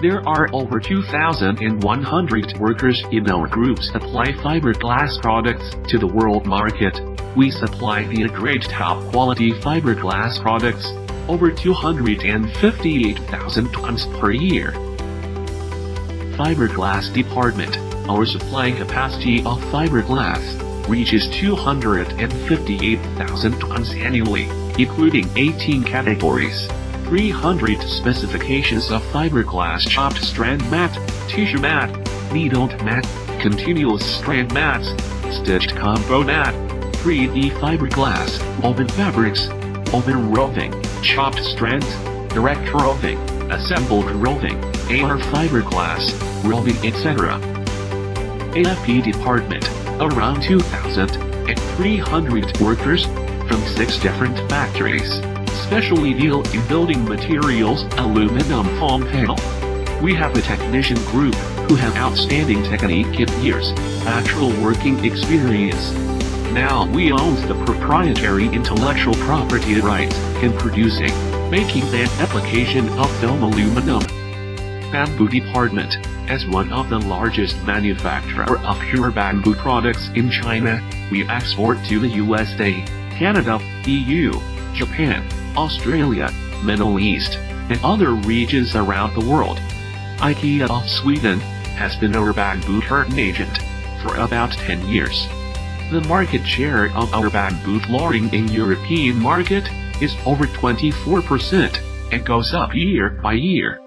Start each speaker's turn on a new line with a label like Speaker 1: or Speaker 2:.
Speaker 1: There are over 2,100 workers in our group supply fiberglass products to the world market. We supply the grade top quality fiberglass products, over 258,000 tons per year. Fiberglass department. Our supply capacity of fiberglass reaches 258,000 tons annually, including 18 categories, 300 specifications of fiberglass chopped strand mat, tissue mat, needled mat, continuous strand mats, stitched combo mat, 3D fiberglass, open fabrics, open roving, chopped strands, direct roving, assembled roving, AR fiberglass, roving etc. AFP department, around 2,300 workers, from 6 different factories, specially deal in building materials, aluminum foam panel. We have a technician group who have outstanding technique and years, actual working experience. Now we own the proprietary intellectual property rights in producing, making and application of film aluminum. Bamboo department. As one of the largest manufacturer of pure bamboo products in China, we export to the USA, Canada, EU, Japan, Australia, Middle East, and other regions around the world. IKEA of Sweden has been our bamboo curtain agent for about 10 years. The market share of our bamboo flooring in European market is over 24% and goes up year by year.